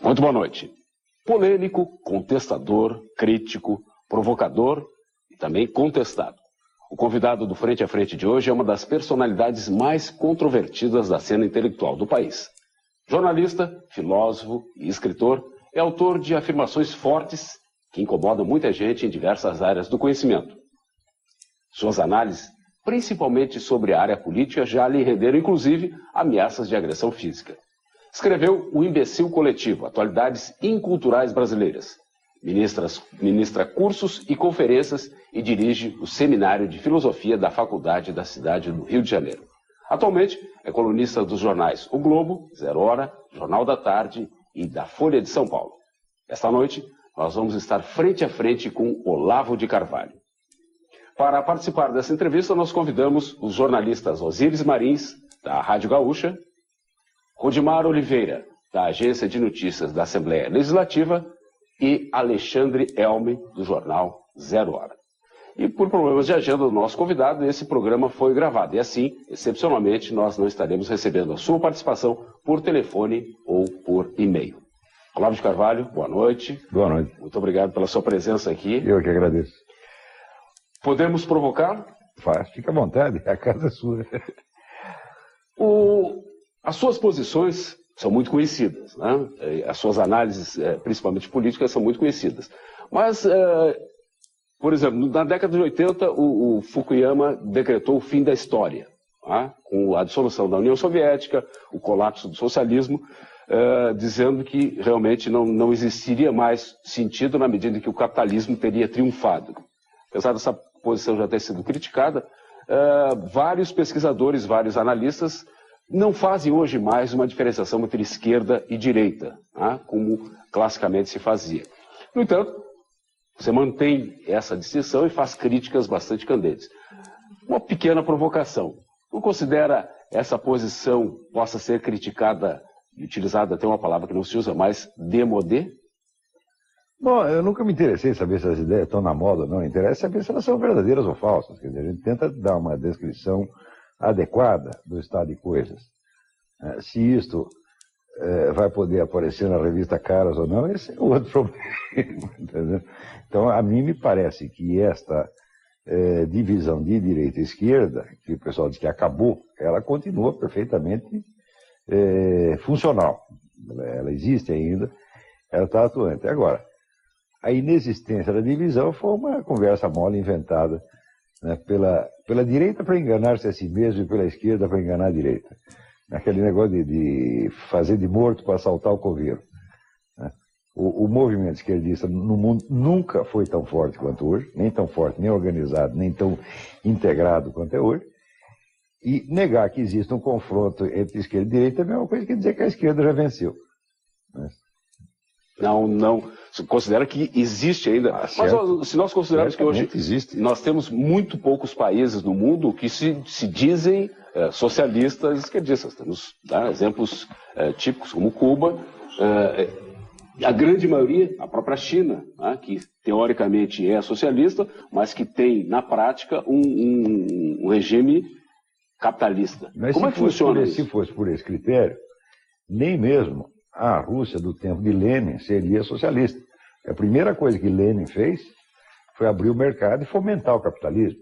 Muito boa noite. Polêmico, contestador, crítico, provocador e também contestado. O convidado do Frente a Frente de hoje é uma das personalidades mais controvertidas da cena intelectual do país. Jornalista, filósofo e escritor, é autor de afirmações fortes que incomodam muita gente em diversas áreas do conhecimento. Suas análises, principalmente sobre a área política, já lhe renderam inclusive ameaças de agressão física. Escreveu O Imbecil Coletivo, Atualidades Inculturais Brasileiras. Ministra cursos e conferências e dirige o Seminário de Filosofia da Faculdade da cidade do Rio de Janeiro. Atualmente é colunista dos jornais O Globo, Zero Hora, Jornal da Tarde e da Folha de São Paulo. Esta noite nós vamos estar frente a frente com Olavo de Carvalho. Para participar dessa entrevista nós convidamos os jornalistas Osíris Marins, da Rádio Gaúcha, Rodimar Oliveira, da Agência de Notícias da Assembleia Legislativa, e Alexandre Elme, do jornal Zero Hora. E por problemas de agenda do nosso convidado, esse programa foi gravado. E assim, excepcionalmente, nós não estaremos recebendo a sua participação por telefone ou por e-mail. Olavo de Carvalho, boa noite. Boa noite. Muito obrigado pela sua presença aqui. Eu que agradeço. Podemos provocá-lo? Faz, fica à vontade, a casa é sua. As suas posições são muito conhecidas, né? As suas análises, principalmente políticas, são muito conhecidas. Mas, por exemplo, na década de 80, o Fukuyama decretou o fim da história, né? Com a dissolução da União Soviética, o colapso do socialismo, dizendo que realmente não existiria mais sentido na medida em que o capitalismo teria triunfado. Apesar dessa posição já ter sido criticada, vários pesquisadores, vários analistas não fazem hoje mais uma diferenciação entre esquerda e direita, né, como classicamente se fazia. No entanto, você mantém essa distinção e faz críticas bastante candentes. Uma pequena provocação. Não considera essa posição possa ser criticada e utilizada até uma palavra que não se usa mais, démodé? Bom, eu nunca me interessei em saber se as ideias estão na moda ou não. Interessa saber se elas são verdadeiras ou falsas. Quer dizer, a gente tenta dar uma descrição adequada do estado de coisas. Se isto vai poder aparecer na revista Caras ou não, esse é outro problema. Entendeu? Então, a mim me parece que esta divisão de direita e esquerda, que o pessoal diz que acabou, ela continua perfeitamente funcional. Ela existe ainda, ela está atuante. Agora, a inexistência da divisão foi uma conversa mole inventada, né, pela direita para enganar-se a si mesmo e pela esquerda para enganar a direita. Aquele negócio de fazer de morto para assaltar o coveiro. Né? O movimento esquerdista no mundo nunca foi tão forte quanto hoje, nem tão forte, nem organizado, nem tão integrado quanto é hoje. E negar que existe um confronto entre esquerda e direita é a mesma coisa que dizer que a esquerda já venceu. Né? Não. Você considera que existe ainda. Mas se nós considerarmos que hoje existe. Nós temos muito poucos países no mundo que se dizem socialistas e esquerdistas. Temos exemplos típicos como Cuba, a grande maioria, a própria China, né, que teoricamente é socialista, mas que tem na prática um regime capitalista. Mas como é que funciona isso? Se fosse por esse critério, nem mesmo a Rússia do tempo de Lenin seria socialista. A primeira coisa que Lenin fez foi abrir o mercado e fomentar o capitalismo.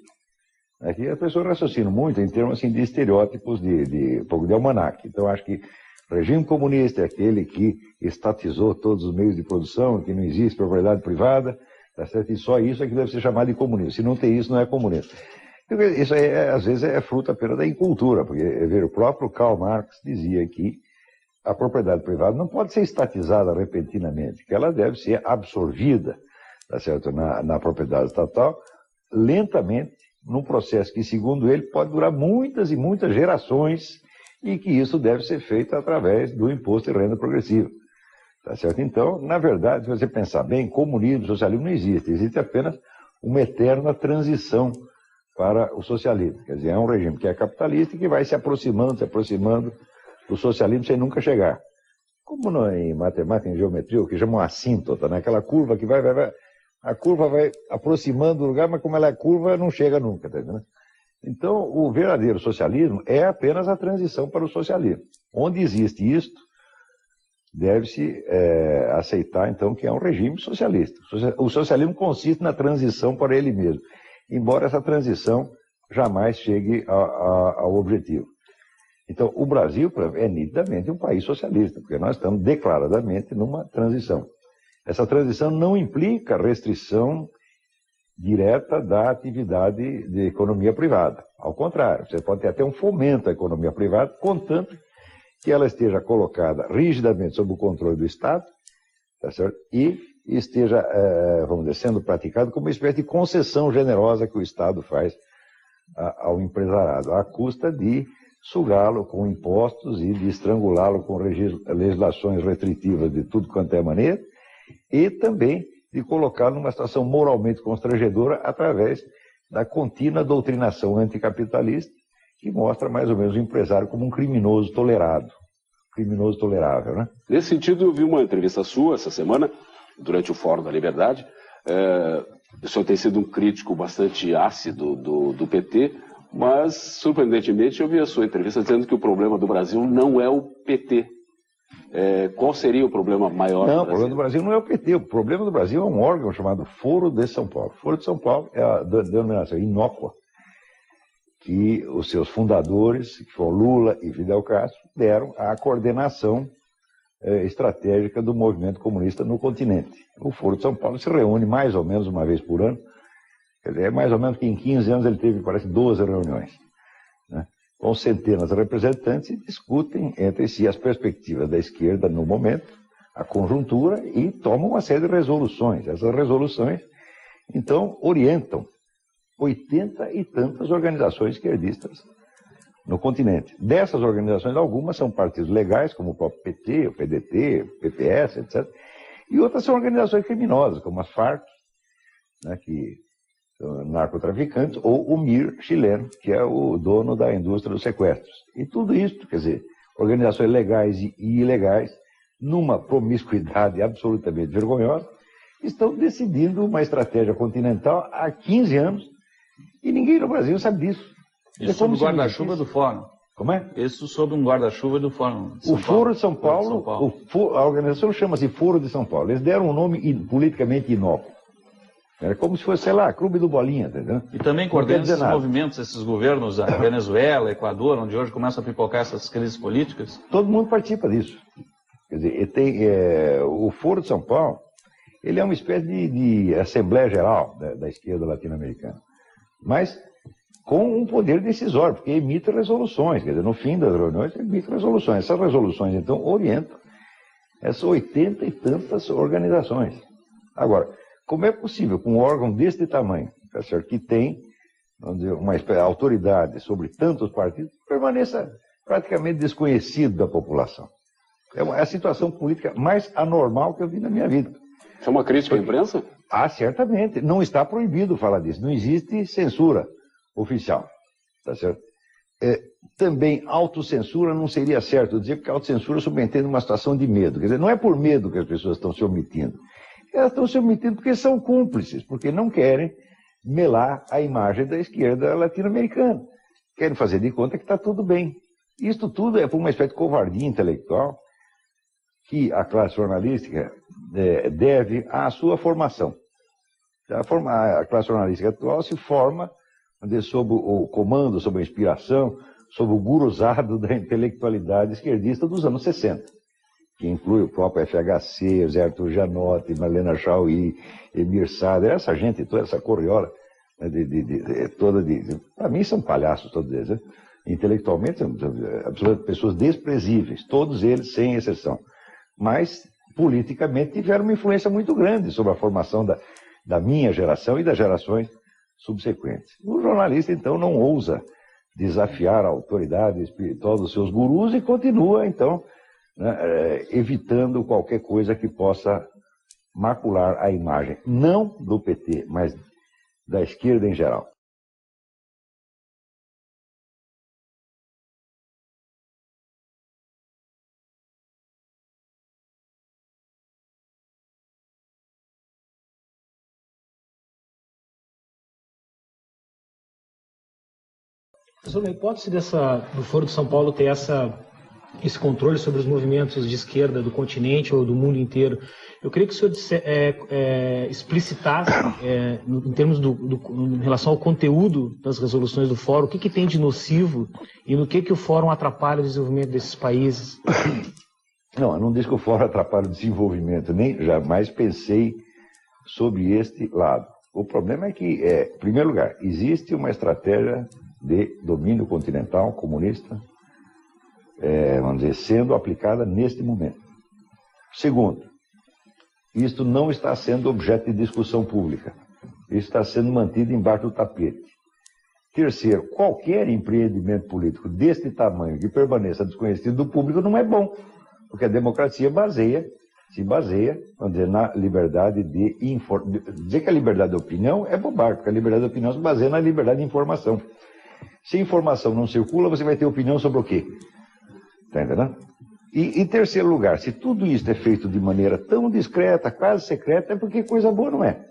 Aqui as pessoas raciocinam muito em termos assim, de estereótipos um pouco de almanaque. Então acho que o regime comunista é aquele que estatizou todos os meios de produção, que não existe propriedade privada, tá certo? E só isso é que deve ser chamado de comunismo. Se não tem isso, não é comunista. Isso às vezes é fruto apenas da incultura, porque o próprio Karl Marx dizia que a propriedade privada não pode ser estatizada repentinamente, que ela deve ser absorvida, tá certo? Na propriedade estatal, lentamente, num processo que, segundo ele, pode durar muitas e muitas gerações e que isso deve ser feito através do imposto de renda progressiva. Tá certo? Então, na verdade, se você pensar bem, comunismo, socialismo não existe. Existe apenas uma eterna transição para o socialismo. Quer dizer, é um regime que é capitalista e que vai se aproximando do socialismo sem nunca chegar. Como em matemática, em geometria, o que chamam assíntota, né? Aquela curva que vai, a curva vai aproximando do lugar, mas como ela é curva, não chega nunca, tá vendo? Então, o verdadeiro socialismo é apenas a transição para o socialismo. Onde existe isto, deve-se aceitar, então, que é um regime socialista. O socialismo consiste na transição para ele mesmo, embora essa transição jamais chegue ao objetivo. Então, o Brasil é nitidamente um país socialista, porque nós estamos declaradamente numa transição. Essa transição não implica restrição direta da atividade de economia privada. Ao contrário, você pode ter até um fomento à economia privada, contanto que ela esteja colocada rigidamente sob o controle do Estado, tá certo? E esteja, vamos dizer, sendo praticado como uma espécie de concessão generosa que o Estado faz ao empresariado, à custa de sugá-lo com impostos e de estrangulá-lo com legislações restritivas de tudo quanto é maneira, e também de colocá-lo numa situação moralmente constrangedora através da contínua doutrinação anticapitalista, que mostra mais ou menos o empresário como um criminoso tolerado, criminoso tolerável, né? Nesse sentido, eu vi uma entrevista sua essa semana, durante o Fórum da Liberdade. O senhor tem sido um crítico bastante ácido do PT, mas, surpreendentemente, eu vi a sua entrevista dizendo que o problema do Brasil não é o PT. Qual seria o problema maior do Brasil? Não, o problema do Brasil não é o PT. O problema do Brasil é um órgão chamado Foro de São Paulo. Foro de São Paulo é a denominação inócua que os seus fundadores, que foram Lula e Fidel Castro, deram à coordenação estratégica do movimento comunista no continente. O Foro de São Paulo se reúne mais ou menos uma vez por ano. Quer dizer, é mais ou menos que em 15 anos ele teve, parece, 12 reuniões, né, com centenas de representantes, e discutem entre si as perspectivas da esquerda no momento, a conjuntura, e tomam uma série de resoluções. Essas resoluções, então, orientam 80 e tantas organizações esquerdistas no continente. Dessas organizações, algumas são partidos legais, como o próprio PT, o PDT, o PPS, etc. E outras são organizações criminosas, como as Farc, né, que são narcotraficantes, ou o MIR chileno, que é o dono da indústria dos sequestros. E tudo isso, quer dizer, organizações legais e ilegais, numa promiscuidade absolutamente vergonhosa, estão decidindo uma estratégia continental há 15 anos, e ninguém no Brasil sabe disso. Isso sob o guarda-chuva do Fórum. Como é? Isso sob um guarda-chuva do Fórum. O Foro de São Paulo, a organização chama-se Foro de São Paulo. Eles deram um nome politicamente inócuo. Era como se fosse, sei lá, Clube do Bolinha, entendeu? E também coordena esses movimentos, esses governos, a Venezuela, Equador, onde hoje começam a pipocar essas crises políticas? Todo mundo participa disso. Quer dizer, o Foro de São Paulo, ele é uma espécie de Assembleia Geral da esquerda latino-americana. Mas com um poder decisório, porque emite resoluções, quer dizer, no fim das reuniões emite resoluções. Essas resoluções, então, orientam essas 80 e tantas organizações. Agora, como é possível que um órgão deste tamanho, tá certo, que tem, vamos dizer, uma autoridade sobre tantos partidos, permaneça praticamente desconhecido da população? É a situação política mais anormal que eu vi na minha vida. Isso é uma crítica à imprensa? Certamente. Não está proibido falar disso. Não existe censura oficial. Tá certo? Também autocensura não seria certo dizer, porque a autocensura subentende uma situação de medo. Quer dizer, não é por medo que as pessoas estão se omitindo. Elas estão se omitindo porque são cúmplices, porque não querem melar a imagem da esquerda latino-americana. Querem fazer de conta que está tudo bem. Isto tudo é por uma espécie de covardia intelectual que a classe jornalística deve à sua formação. A classe jornalística atual se forma sob o comando, sob a inspiração, sob o guruzado da intelectualidade esquerdista dos anos 60, que inclui o próprio FHC, Zé Arthur Janotti, Marlena Chauí, Emir Sader, essa gente, toda essa corriola, né, para mim são palhaços todos eles, né? Intelectualmente são absolutamente pessoas desprezíveis, todos eles sem exceção, mas politicamente tiveram uma influência muito grande sobre a formação da minha geração e das gerações subsequentes. O jornalista, então, não ousa desafiar a autoridade espiritual dos seus gurus e continua, então, né, evitando qualquer coisa que possa macular a imagem, não do PT, mas da esquerda em geral. Professor, na hipótese do Foro de São Paulo ter essa esse controle sobre os movimentos de esquerda do continente ou do mundo inteiro. Eu queria que o senhor explicitasse, em termos em relação ao conteúdo das resoluções do Fórum, o que tem de nocivo e no que o Fórum atrapalha o desenvolvimento desses países. Não, eu não disse que o Fórum atrapalha o desenvolvimento, nem jamais pensei sobre este lado. O problema é que, em primeiro lugar, existe uma estratégia de domínio continental comunista, vamos dizer, sendo aplicada neste momento. Segundo, isto não está sendo objeto de discussão pública. Isso está sendo mantido embaixo do tapete. Terceiro, qualquer empreendimento político deste tamanho que permaneça desconhecido do público não é bom, porque a democracia se baseia, vamos dizer, na liberdade de informação. Dizer que a liberdade de opinião é bobagem, porque a liberdade de opinião se baseia na liberdade de informação. Se a informação não circula, você vai ter opinião sobre o quê? Está entendendo? E, em terceiro lugar, se tudo isso é feito de maneira tão discreta, quase secreta, é porque coisa boa não é.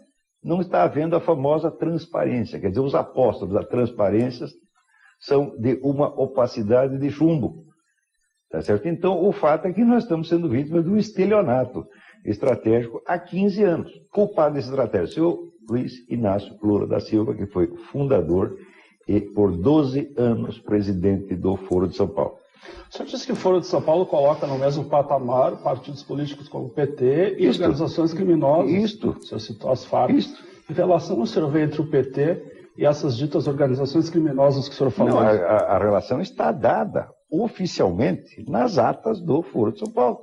Não está havendo a famosa transparência. Quer dizer, os apóstolos da transparência são de uma opacidade de chumbo. Tá certo? Então, o fato é que nós estamos sendo vítimas de um estelionato estratégico há 15 anos. Culpado dessa estratégia, o senhor Luiz Inácio Lula da Silva, que foi fundador e por 12 anos presidente do Foro de São Paulo. O senhor disse que o Foro de São Paulo coloca no mesmo patamar partidos políticos como o PT e organizações criminosas. Isto. O senhor citou as Farc. Isto. Que relação o senhor vê entre o PT e essas ditas organizações criminosas que o senhor falou? Não, a relação está dada oficialmente nas atas do Foro de São Paulo.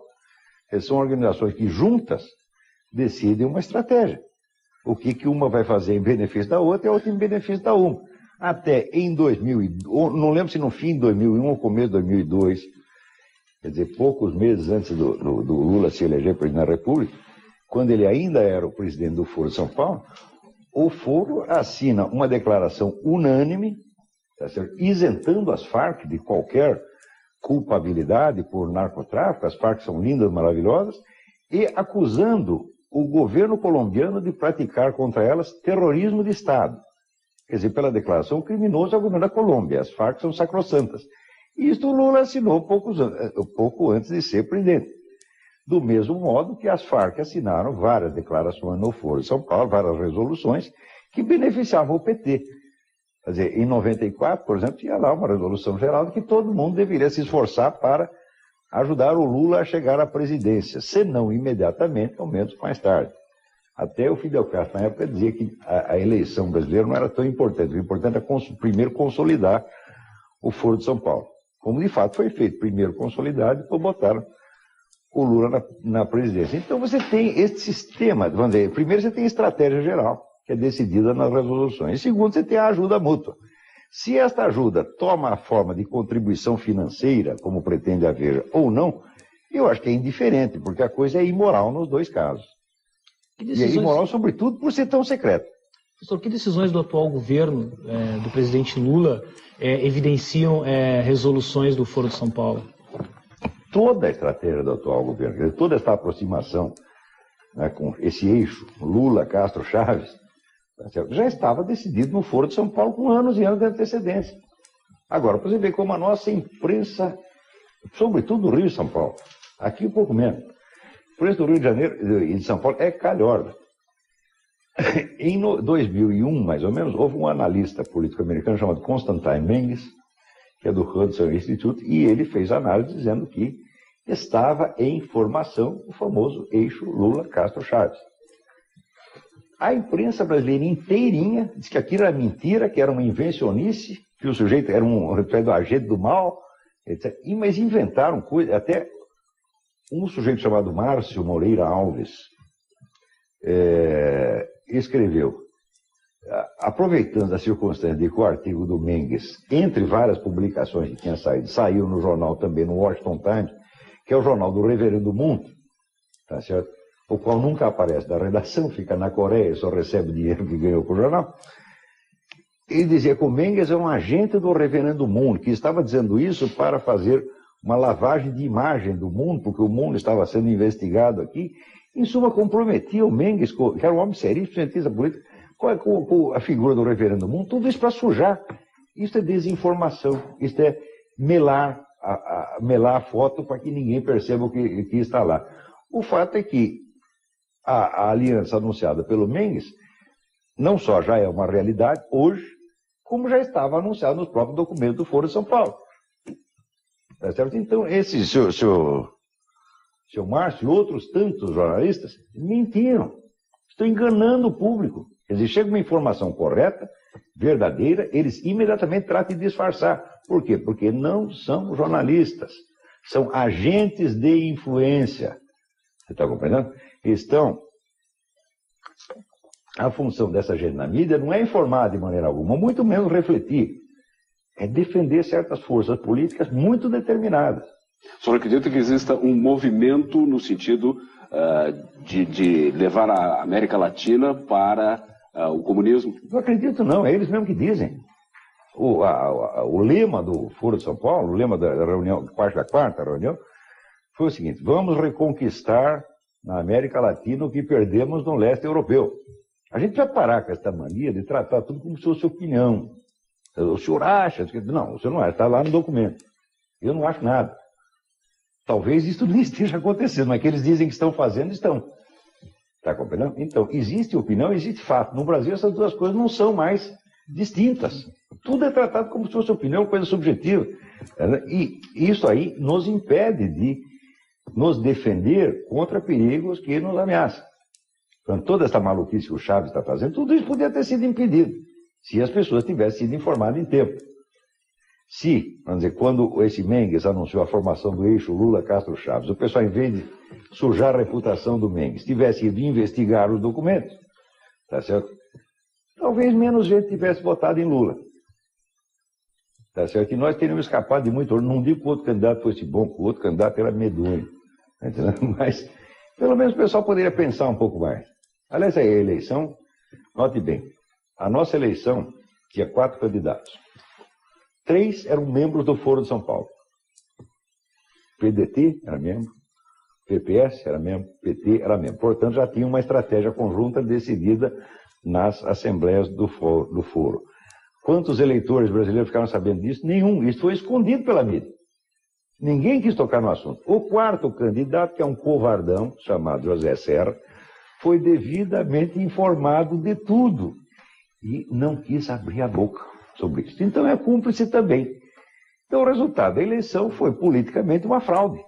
Eles são organizações que juntas decidem uma estratégia. O que uma vai fazer em benefício da outra e a outra em benefício da uma. Até em 2000, não lembro se no fim de 2001 ou começo de 2002, quer dizer, poucos meses antes do Lula se eleger presidente da República, quando ele ainda era o presidente do Foro de São Paulo, o Foro assina uma declaração unânime, tá certo? Isentando as Farc de qualquer culpabilidade por narcotráfico, as Farc são lindas, maravilhosas, e acusando o governo colombiano de praticar contra elas terrorismo de Estado. Quer dizer, pela declaração, o criminoso é o governo da Colômbia, as Farc são sacrossantas. E isto o Lula assinou pouco antes de ser presidente. Do mesmo modo que as Farc assinaram várias declarações no Foro de São Paulo, várias resoluções que beneficiavam o PT. Quer dizer, em 94, por exemplo, tinha lá uma resolução geral de que todo mundo deveria se esforçar para ajudar o Lula a chegar à presidência, se não imediatamente, ao menos mais tarde. Até o Fidel Castro, na época, dizia que a eleição brasileira não era tão importante. O importante era primeiro consolidar o Foro de São Paulo. Como de fato foi feito, primeiro consolidar e depois botaram o Lula na presidência. Então você tem esse sistema, vamos dizer, primeiro você tem a estratégia geral, que é decidida nas resoluções. E segundo, você tem a ajuda mútua. Se esta ajuda toma a forma de contribuição financeira, como pretende haver, ou não, eu acho que é indiferente, porque a coisa é imoral nos dois casos. E é imoral, sobretudo, por ser tão secreto. Professor, que decisões do atual governo, do presidente Lula, evidenciam resoluções do Foro de São Paulo? Toda a estratégia do atual governo, toda essa aproximação, né, com esse eixo Lula, Castro, Chaves, já estava decidido no Foro de São Paulo com anos e anos de antecedência. Agora, para você ver como a nossa imprensa, sobretudo do Rio e São Paulo, aqui um pouco menos, a imprensa do Rio de Janeiro e de São Paulo é calhorda. Em 2001, mais ou menos, houve um analista político americano chamado Constantine Mendes, que é do Hudson Institute, e ele fez análise dizendo que estava em formação o famoso eixo Lula-Castro-Chaves. A imprensa brasileira inteirinha disse que aquilo era mentira, que era uma invencionice, que o sujeito era um agente do mal, etc. Mas inventaram coisas, até um sujeito chamado Márcio Moreira Alves escreveu, aproveitando a circunstância de que o artigo do Mendes, entre várias publicações que tinha saído, saiu no jornal também, no Washington Times, que é o jornal do Reverendo Mundo, tá certo? O qual nunca aparece da redação, fica na Coreia, só recebe o dinheiro que ganhou com o jornal. Ele dizia que o Mendes é um agente do Reverendo Mundo, que estava dizendo isso para fazer uma lavagem de imagem do mundo, porque o mundo estava sendo investigado aqui. Em suma, comprometia o Mendes, que era um homem seríssimo, cientista político, com a figura do Reverendo Mundo, tudo isso para sujar. Isso é desinformação, isso é melar melar a foto para que ninguém perceba o que está lá. O fato é que a aliança anunciada pelo Mengues não só já é uma realidade hoje, como já estava anunciado nos próprios documentos do Foro de São Paulo. Tá certo? Então, esse seu Márcio e outros tantos jornalistas mentiram. Estão enganando o público. Quer dizer, chega uma informação correta, verdadeira, eles imediatamente tratam de disfarçar. Por quê? Porque não são jornalistas. São agentes de influência. Você está compreendendo? A função dessa gente na mídia não é informar de maneira alguma, muito menos refletir. É defender certas forças políticas muito determinadas. O senhor acredita que exista um movimento no sentido de levar a América Latina para o comunismo? Não acredito não, é eles mesmos que dizem. O lema do Foro de São Paulo, o lema da reunião, da quarta reunião, foi o seguinte: vamos reconquistar na América Latina o que perdemos no leste europeu. A gente vai parar com essa mania de tratar tudo como se fosse opinião. O senhor acha? Não, o senhor não acha, está lá no documento. Eu não acho nada. Talvez isso nem esteja acontecendo, mas que eles dizem que estão fazendo, estão. Está compreendendo? Então, existe opinião, existe fato. No Brasil, essas duas coisas não são mais distintas. Tudo é tratado como se fosse opinião, coisa subjetiva. E isso aí nos impede de nos defender contra perigos que nos ameaçam. Então, toda essa maluquice que o Chaves está fazendo, tudo isso podia ter sido impedido, se as pessoas tivessem sido informadas em tempo. Se, vamos dizer, quando esse Mengues anunciou a formação do eixo Lula-Castro-Chaves, o pessoal, em vez de sujar a reputação do Mengues, tivesse ido investigar os documentos, tá certo? Talvez menos gente tivesse votado em Lula. Tá certo? E nós teríamos escapado de muito. Não digo que o outro candidato fosse bom, que o outro candidato era medonho. Tá entendendo? Mas, pelo menos, o pessoal poderia pensar um pouco mais. Aliás, a eleição, note bem, a nossa eleição tinha 4 candidatos. 3 eram membros do Foro de São Paulo. PDT era membro, PPS era membro, PT era membro. Portanto, já tinha uma estratégia conjunta decidida nas assembleias do Foro. Quantos eleitores brasileiros ficaram sabendo disso? Nenhum. Isso foi escondido pela mídia. Ninguém quis tocar no assunto. O 4º candidato, que é um covardão, chamado José Serra, foi devidamente informado de tudo e não quis abrir a boca sobre isso. Então é cúmplice também. Então o resultado da eleição foi politicamente uma fraude.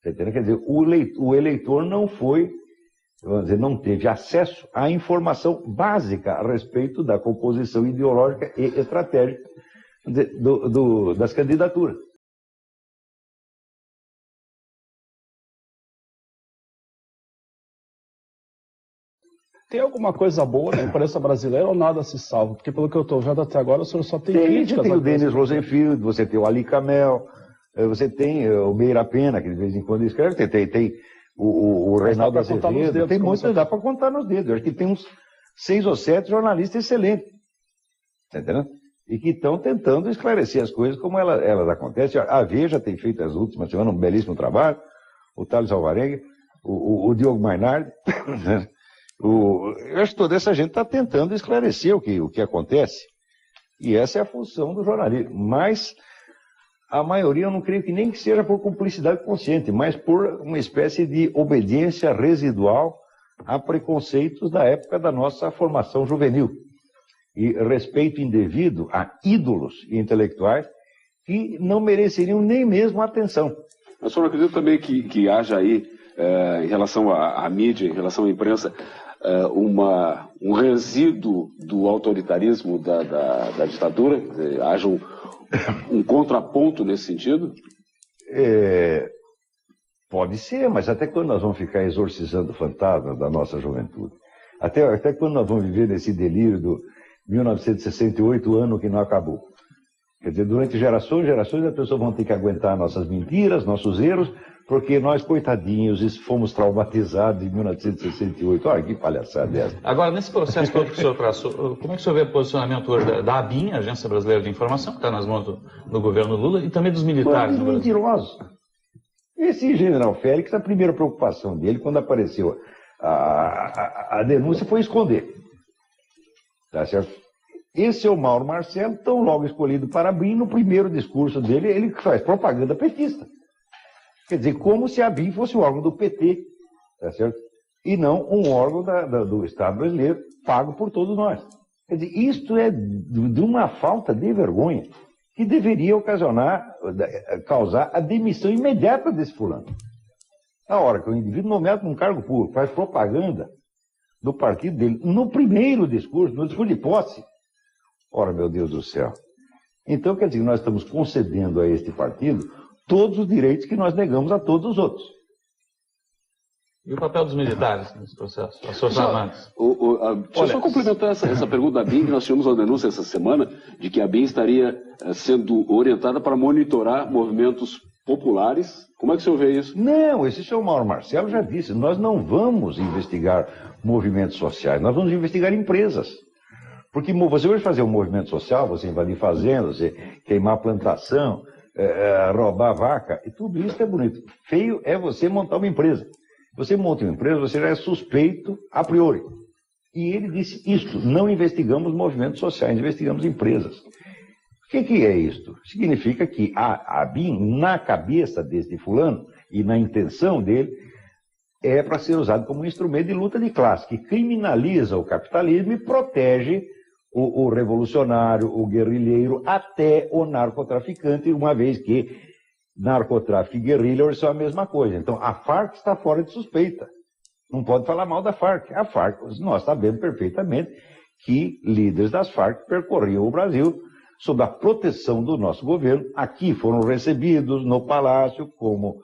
Você entende? Quer dizer, o eleitor não foi, vamos dizer, não teve acesso à informação básica a respeito da composição ideológica e estratégica das candidaturas. Tem alguma coisa boa na imprensa brasileira ou nada se salva? Porque pelo que eu estou vendo até agora, o senhor só tem críticas. Você tem o Denis Rosenfield, você tem o Ali Camel, você tem o Meira Pena, que de vez em quando escreve, tem o Reinaldo Azevedo, tem muitos, dá para contar nos dedos. Eu acho que tem uns 6 ou 7 jornalistas excelentes, tá entendendo? E que estão tentando esclarecer as coisas como elas acontecem. A Veja tem feito as últimas semanas um belíssimo trabalho, o Thales Alvarenga, o Diogo Mainardi, eu acho que toda essa gente está tentando esclarecer o que acontece. E essa é a função do jornalismo. Mas a maioria, eu não creio que nem que seja por cumplicidade consciente, mas por uma espécie de obediência residual a preconceitos da época da nossa formação juvenil. E respeito indevido a ídolos intelectuais que não mereceriam nem mesmo atenção. Mas o senhor acredita também que haja aí, em relação à mídia, em relação à imprensa, um resíduo do autoritarismo da ditadura? Haja um contraponto nesse sentido? Pode ser, mas até quando nós vamos ficar exorcizando fantasmas da nossa juventude? Até quando nós vamos viver nesse delírio do 1968, ano que não acabou? Quer dizer, durante gerações e gerações as pessoas vão ter que aguentar nossas mentiras, nossos erros, porque nós, coitadinhos, fomos traumatizados em 1968. Olha que palhaçada é essa. Agora, nesse processo todo que o senhor traçou, como é que o senhor vê o posicionamento hoje da ABIN, Agência Brasileira de Informação, que está nas mãos do governo Lula, e também dos militares no Brasil? Mentirosos. Esse general Félix, a primeira preocupação dele, quando apareceu a denúncia, foi esconder. Tá certo? Esse é o Mauro Marcelo, tão logo escolhido para a BIM, no primeiro discurso dele, ele faz propaganda petista. Quer dizer, como se a BIM fosse um órgão do PT, tá certo? E não um órgão do Estado brasileiro, pago por todos nós. Quer dizer, isto é de uma falta de vergonha que deveria causar a demissão imediata desse fulano. Na hora que o indivíduo nomeado com um cargo público faz propaganda do partido dele, no primeiro discurso, no discurso de posse, ora, meu Deus do céu. Então, quer dizer, nós estamos concedendo a este partido todos os direitos que nós negamos a todos os outros. E o papel dos militares nesse processo, as Forças Armadas? Deixa eu só complementar essa pergunta da BIM, que nós tivemos uma denúncia essa semana de que a BIM estaria sendo orientada para monitorar movimentos populares. Como é que o senhor vê isso? Não, esse senhor Mauro Marcelo já disse, nós não vamos investigar movimentos sociais, nós vamos investigar empresas. Porque você vai fazer um movimento social, você invadir fazendas, você queimar plantação, roubar vaca, e tudo isso é bonito. Feio é você montar uma empresa. Você monta uma empresa, você já é suspeito a priori. E ele disse isto, não investigamos movimentos sociais, investigamos empresas. O que é isto? Significa que a BIM, na cabeça deste fulano e na intenção dele, é para ser usado como um instrumento de luta de classe, que criminaliza o capitalismo e protege o revolucionário, o guerrilheiro, até o narcotraficante, uma vez que narcotráfico e guerrilha são a mesma coisa. Então, a Farc está fora de suspeita. Não pode falar mal da Farc. A Farc, nós sabemos perfeitamente que líderes das Farc percorriam o Brasil sob a proteção do nosso governo. Aqui foram recebidos no Palácio como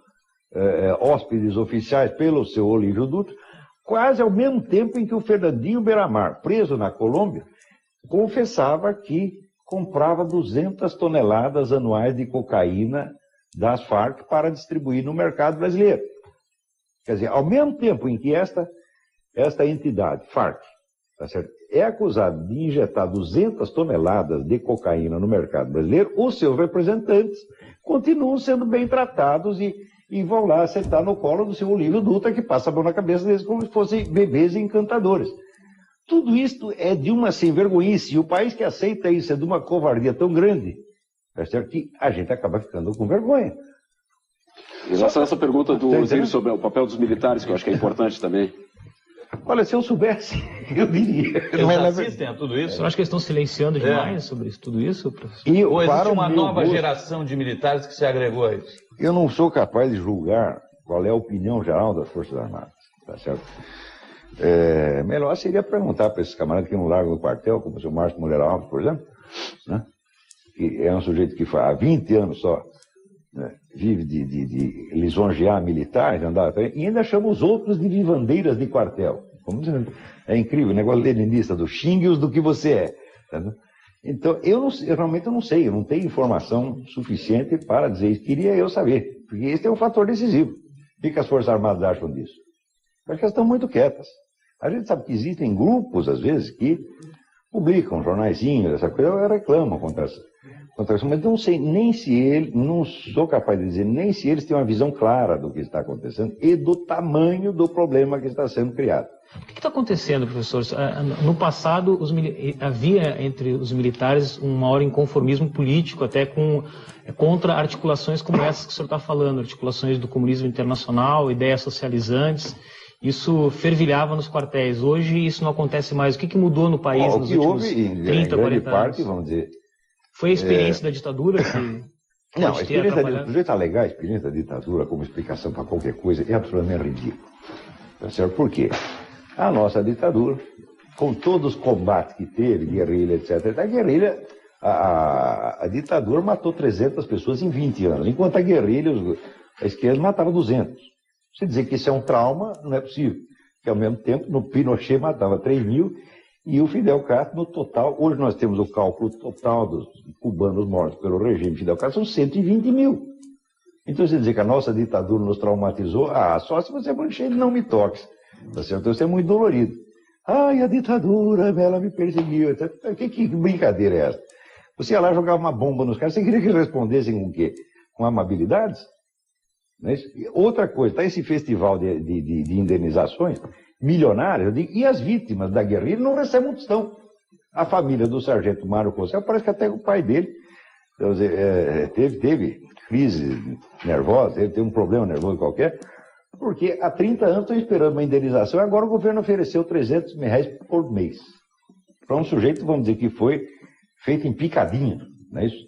hóspedes oficiais pelo seu Olívio Dutra, quase ao mesmo tempo em que o Fernandinho Beiramar, preso na Colômbia, confessava que comprava 200 toneladas anuais de cocaína das Farc para distribuir no mercado brasileiro. Quer dizer, ao mesmo tempo em que esta entidade, Farc, tá certo, é acusada de injetar 200 toneladas de cocaína no mercado brasileiro, os seus representantes continuam sendo bem tratados e vão lá sentar no colo do seu Olívio Dutra, que passa a mão na cabeça deles como se fossem bebês encantadores. Tudo isto é de uma sem-vergonhice, e o país que aceita isso é de uma covardia tão grande, é certo, que a gente acaba ficando com vergonha. Em relação a essa pergunta do Osiris sobre o papel dos militares, que eu acho que é importante também. Olha, se eu soubesse, eu diria. Eles assistem a tudo isso? Eu acho que eles estão silenciando demais sobre tudo isso, professor. Ou existe uma nova geração de militares que se agregou a isso? Eu não sou capaz de julgar qual é a opinião geral das Forças Armadas, tá certo? Melhor seria perguntar para esses camaradas que não largam do quartel, como o seu Márcio Moreira Alves, por exemplo, né? Que é um sujeito que há 20 anos só, né, vive de lisonjear militares, e ainda chama os outros de vivandeiras de quartel. É incrível, o negócio leninista do xingue-os do que você é. Tá? Então, eu realmente não sei, eu não tenho informação suficiente para dizer isso. Queria eu saber, porque esse é um fator decisivo. O que as Forças Armadas acham disso? Acho que elas estão muito quietas. A gente sabe que existem grupos, às vezes, que publicam jornaizinhos, essa coisa, reclamam contra isso, mas não sei nem se não sou capaz de dizer nem se eles têm uma visão clara do que está acontecendo e do tamanho do problema que está sendo criado. O que está acontecendo, professor? No passado, havia entre os militares um maior inconformismo político, até contra articulações como essas que o senhor está falando, articulações do comunismo internacional, ideias socializantes. Isso fervilhava nos quartéis. Hoje isso não acontece mais. O que mudou no país nos últimos 30, 40 anos? Vamos dizer, foi a experiência da ditadura que não, a experiência alegar a experiência da ditadura como explicação para qualquer coisa é absolutamente ridículo. Tá certo? Por quê? A nossa ditadura, com todos os combates que teve, guerrilha, etc., a guerrilha, a ditadura matou 300 pessoas em 20 anos, enquanto a guerrilha, a esquerda matava 200. Você dizer que isso é um trauma, não é possível. Porque ao mesmo tempo, no Pinochet matava 3 mil e o Fidel Castro, no total, hoje nós temos o cálculo total dos cubanos mortos pelo regime Fidel Castro, são 120 mil. Então você dizer que a nossa ditadura nos traumatizou, só se você é muito cheio de não me toques. Tá certo? Então você é muito dolorido. Ai, a ditadura, ela me perseguiu. Que brincadeira é essa? Você ia lá jogar uma bomba nos caras, você queria que eles respondessem com o quê? Com amabilidades? Não é isso? Outra coisa, está esse festival de indenizações milionárias, e as vítimas da guerrilha não recebem um tostão. A família do sargento Mário Cosel, parece que até o pai dele teve crise nervosa, teve um problema nervoso qualquer, porque há 30 anos estão esperando uma indenização e agora o governo ofereceu R$300 por mês. Para um sujeito, vamos dizer, que foi feito em picadinho, não é isso?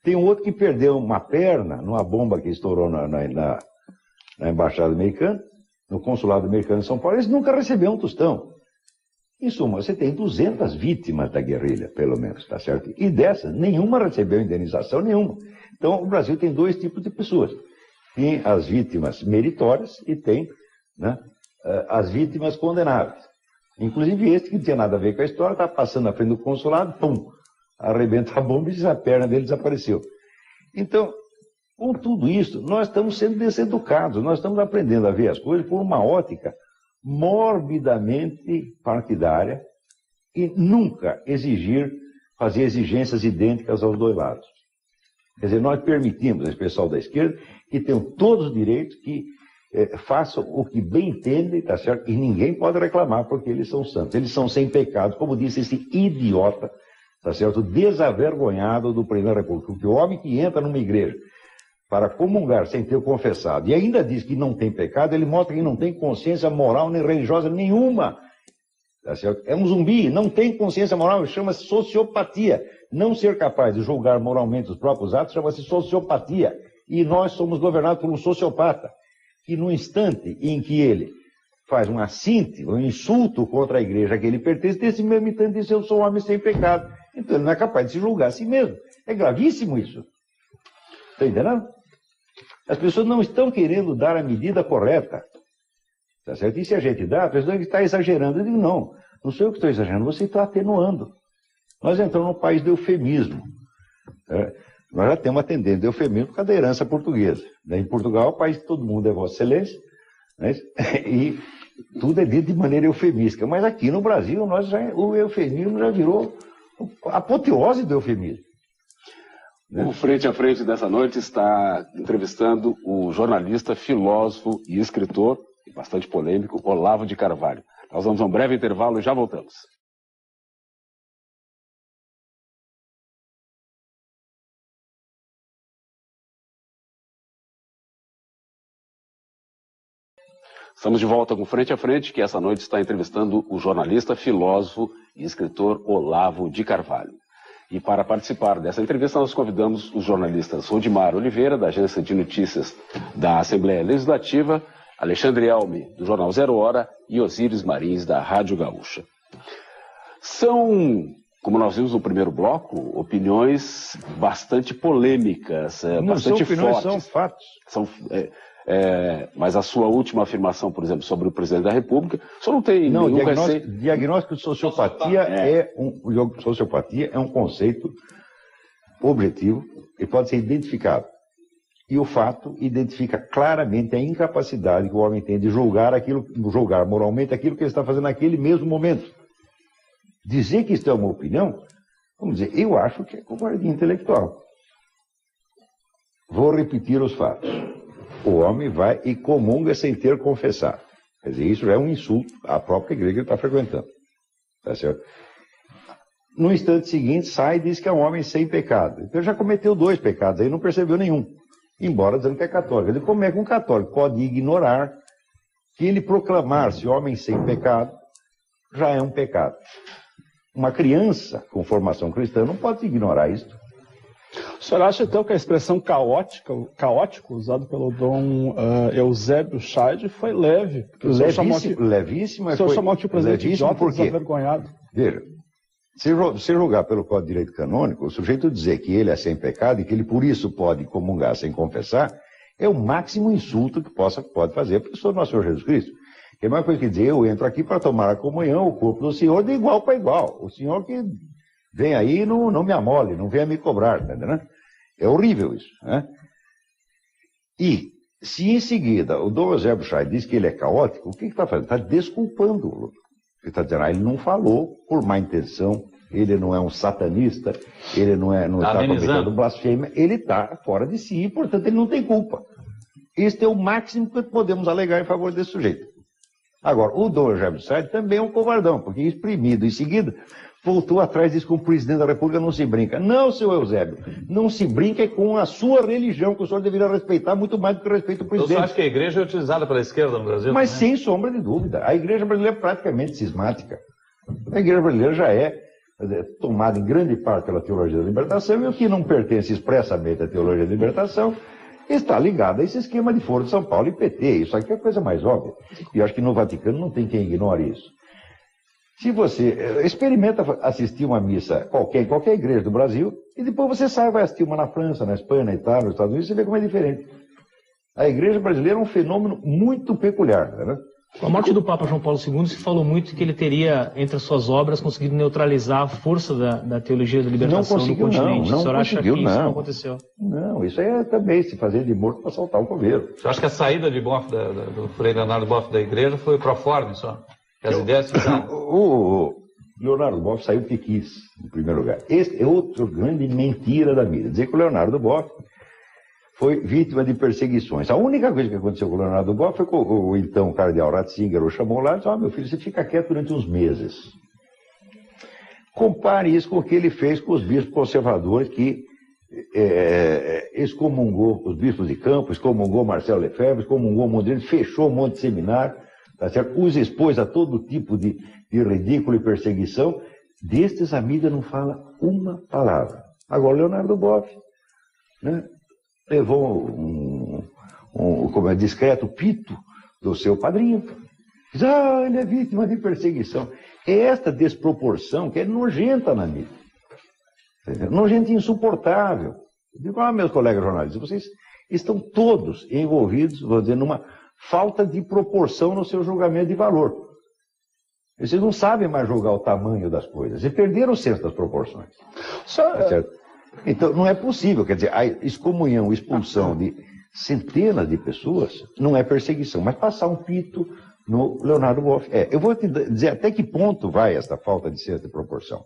Tem um outro que perdeu uma perna numa bomba que estourou na Embaixada Americana, no Consulado Americano em São Paulo, eles nunca receberam um tostão. Em suma, você tem 200 vítimas da guerrilha, pelo menos, tá certo? E dessas, nenhuma recebeu indenização nenhuma. Então, o Brasil tem dois tipos de pessoas. Tem as vítimas meritórias e tem, né, as vítimas condenáveis. Inclusive este, que não tinha nada a ver com a história, está passando na frente do consulado, pum, arrebenta a bomba e a perna dele desapareceu. Então, com tudo isso, nós estamos sendo deseducados, nós estamos aprendendo a ver as coisas por uma ótica morbidamente partidária e nunca fazer exigências idênticas aos dois lados. Quer dizer, nós permitimos, esse pessoal da esquerda, que tenham todos os direitos, que façam o que bem entendem, tá certo? E ninguém pode reclamar, porque eles são santos, eles são sem pecado, como disse esse idiota, tá certo? Desavergonhado do Presidente da República, porque o homem que entra numa igreja para comungar sem ter confessado, e ainda diz que não tem pecado, ele mostra que não tem consciência moral nem religiosa nenhuma. Tá certo? É um zumbi, não tem consciência moral, chama-se sociopatia. Não ser capaz de julgar moralmente os próprios atos chama-se sociopatia. E nós somos governados por um sociopata, que no instante em que ele faz um assinte, um insulto contra a igreja a que ele pertence, desse mesmo instante diz: eu sou um homem sem pecado. Então ele não é capaz de se julgar a si mesmo. É gravíssimo isso. Está entendendo? As pessoas não estão querendo dar a medida correta. Tá certo? E se a gente dá, a pessoa está exagerando. Eu digo: não sou eu que estou exagerando, você está atenuando. Nós entramos num país de eufemismo. Nós já temos uma tendência de eufemismo por causa da herança portuguesa. Em Portugal, é um país que todo mundo é Vossa Excelência, né? E tudo é dito de maneira eufemística. Mas aqui no Brasil, o eufemismo já virou a apoteose do eufemismo. O Frente a Frente dessa noite está entrevistando o jornalista, filósofo e escritor, bastante polêmico, Olavo de Carvalho. Nós vamos a um breve intervalo e já voltamos. Estamos de volta com Frente a Frente, que essa noite está entrevistando o jornalista, filósofo e escritor Olavo de Carvalho. E para participar dessa entrevista, nós convidamos os jornalistas Rodimar Oliveira, da Agência de Notícias da Assembleia Legislativa, Alexandre Elme, do Jornal Zero Hora, e Osíris Marins, da Rádio Gaúcha. São, como nós vimos no primeiro bloco, opiniões bastante polêmicas, bastante fortes. São fatos. Mas a sua última afirmação, por exemplo, sobre o presidente da República, só não tem nenhum receio. Diagnóstico de sociopatia sociopatia é um conceito objetivo e pode ser identificado. E o fato identifica claramente a incapacidade que o homem tem de julgar moralmente aquilo que ele está fazendo naquele mesmo momento. Dizer que isso é uma opinião, vamos dizer, eu acho que é covardia intelectual. Vou repetir os fatos. O homem vai e comunga sem ter confessado. Quer dizer, isso já é um insulto à própria igreja que ele está frequentando. Tá certo? No instante seguinte, sai e diz que é um homem sem pecado. Então já cometeu 2 pecados, aí não percebeu nenhum. Embora dizendo que é católico. Ele, como é que um católico pode ignorar que ele proclamar-se homem sem pecado já é um pecado? Uma criança com formação cristã não pode ignorar isso. O senhor acha, então, que a expressão caótico, usada pelo Dom Eusébio Scheid, foi leve? Levíssimo. O senhor chamou aqui o presidente idiota desavergonhado. Veja, se julgar pelo Código de Direito Canônico, o sujeito dizer que ele é sem pecado e que ele por isso pode comungar sem confessar, é o máximo insulto que pode fazer a pessoa do nosso Senhor Jesus Cristo. Que é mais coisa que dizer: eu entro aqui para tomar a comunhão, o corpo do Senhor, de igual para igual. O Senhor que vem aí, não me amole, não venha me cobrar, tá entendendo? É horrível isso, né? E, se em seguida o Dom Eusébio Scheid diz que ele é caótico, o que está fazendo? Está desculpando. Ele está dizendo: ele não falou por má intenção, ele não é um satanista, ele não está cometendo blasfêmia, ele está fora de si e, portanto, ele não tem culpa. Este é o máximo que podemos alegar em favor desse sujeito. Agora, o Dom Eusébio Said também é um covardão, porque exprimido em seguida, voltou atrás e disse que o presidente da República não se brinca. Não, seu Eusébio, não se brinca com a sua religião, que o senhor deveria respeitar muito mais do que respeita o presidente. Então, você acha que a igreja é utilizada pela esquerda no Brasil? Mas também? sem sombra de dúvida. A igreja brasileira é praticamente cismática. A igreja brasileira já é tomada em grande parte pela teologia da libertação, e o que não pertence expressamente à teologia da libertação está ligado a esse esquema de Foro de São Paulo e PT. Isso aqui é a coisa mais óbvia. E eu acho que no Vaticano não tem quem ignore isso. Se você experimenta assistir uma missa em qualquer igreja do Brasil, e depois você sai e vai assistir uma na França, na Espanha, na Itália, nos Estados Unidos, você vê como é diferente. A igreja brasileira é um fenômeno muito peculiar, né? Com a morte do Papa João Paulo II, se falou muito que ele teria, entre as suas obras, conseguido neutralizar a força da teologia da libertação no continente. Não o senhor acha que isso não não aconteceu? Não, isso é também se fazer de morto para saltar o coveiro. Você acha que a saída de Boff, do Frei Leonardo Boff da igreja foi pro forma só? As ideias o Leonardo Boff saiu porque quis, em primeiro lugar. Esse é outra grande mentira da mídia. Dizer que o Leonardo Boff foi vítima de perseguições. A única coisa que aconteceu com o Leonardo Boff foi que o então cardeal Ratzinger o chamou lá e disse: meu filho, você fica quieto durante uns meses. Compare isso com o que ele fez com os bispos conservadores que excomungou os bispos de Campos, excomungou Marcelo Lefebvre, excomungou Mondlane, fechou um monte de seminário, tá certo? Os expôs a todo tipo de ridículo e perseguição. Destes a mídia não fala uma palavra. Agora o Leonardo Boff, né, levou como é, discreto pito do seu padrinho. Diz: ele é vítima de perseguição. É esta desproporção que é nojenta na mídia. Nojenta e insuportável. Eu digo: meus colegas jornalistas, vocês estão todos envolvidos, vou dizer, numa falta de proporção no seu julgamento de valor. Vocês não sabem mais julgar o tamanho das coisas. Vocês perderam o senso das proporções. Tá certo? Então, não é possível. Quer dizer, a excomunhão, expulsão de centenas de pessoas não é perseguição, mas passar um pito no Leonardo Boff. Eu vou te dizer até que ponto vai esta falta de senso de proporção.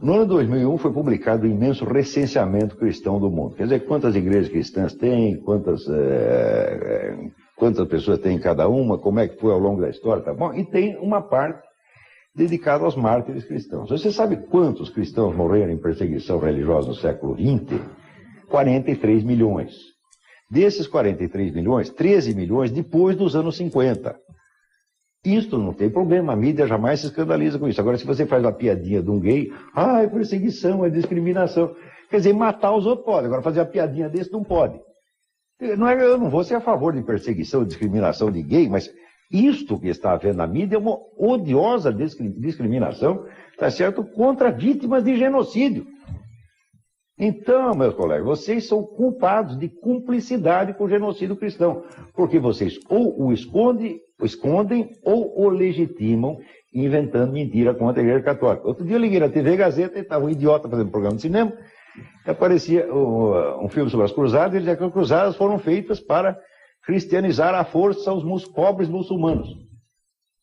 No ano 2001 foi publicado o imenso recenseamento cristão do mundo. Quer dizer, quantas igrejas cristãs tem, quantas pessoas tem em cada uma, como é que foi ao longo da história, tá bom? E tem uma parte dedicada aos mártires cristãos. Você sabe quantos cristãos morreram em perseguição religiosa no século XX? 43 milhões. Desses 43 milhões, 13 milhões depois dos anos 50. Isto não tem problema, a mídia jamais se escandaliza com isso. Agora, se você faz uma piadinha de um gay, é perseguição, é discriminação. Quer dizer, matar os outros pode, agora fazer uma piadinha desse não pode. Eu não vou ser a favor de perseguição, discriminação de gay, mas isto que está havendo na mídia é uma odiosa discriminação, tá certo, contra vítimas de genocídio. Então, meus colegas, vocês são culpados de cumplicidade com o genocídio cristão, porque vocês ou o escondem ou o legitimam inventando mentira contra a Igreja Católica. Outro dia eu liguei na TV Gazeta e estava um idiota fazendo um programa de cinema, e aparecia um filme sobre as cruzadas, e ele dizia que as cruzadas foram feitas para cristianizar à força os pobres muçulmanos.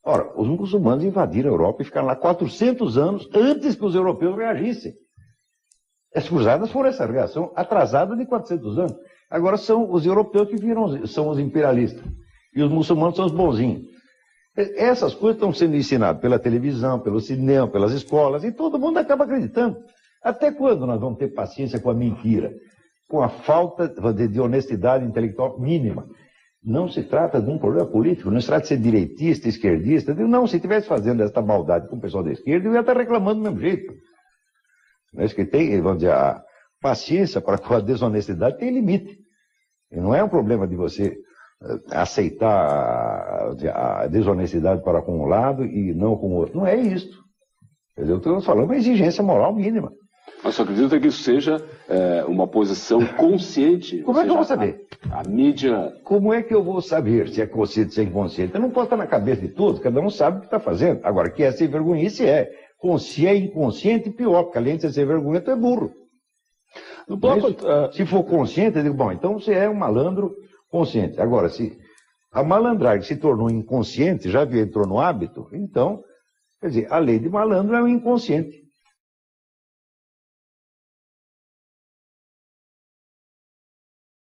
Ora, os muçulmanos invadiram a Europa e ficaram lá 400 anos antes que os europeus reagissem. As cruzadas foram essa reação atrasada de 400 anos. Agora são os europeus que são os imperialistas. E os muçulmanos são os bonzinhos. Essas coisas estão sendo ensinadas pela televisão, pelo cinema, pelas escolas, e todo mundo acaba acreditando. Até quando nós vamos ter paciência com a mentira? Com a falta de honestidade intelectual mínima? Não se trata de um problema político, não se trata de ser direitista, esquerdista. Não, se estivesse fazendo essa maldade com o pessoal da esquerda, eu ia estar reclamando do mesmo jeito. Mas que tem, vamos dizer, a paciência para com a desonestidade tem limite. E não é um problema de você aceitar a desonestidade para com um lado e não com o outro. Não é isso. Quer dizer, eu estou falando uma exigência moral mínima. Mas só acredita que isso seja uma posição consciente? Como é que eu vou saber? A mídia... Como é que eu vou saber se é consciente, se é inconsciente? Eu não posso estar na cabeça de todos, cada um sabe o que está fazendo. Agora, que é sem vergonhice é. Se é inconsciente, pior, porque além de ser sem vergonha, tu é burro. Se for consciente, eu digo, bom, então você é um malandro consciente. Agora, se a malandragem se tornou inconsciente, já entrou no hábito, então, quer dizer, a lei de malandro é um inconsciente.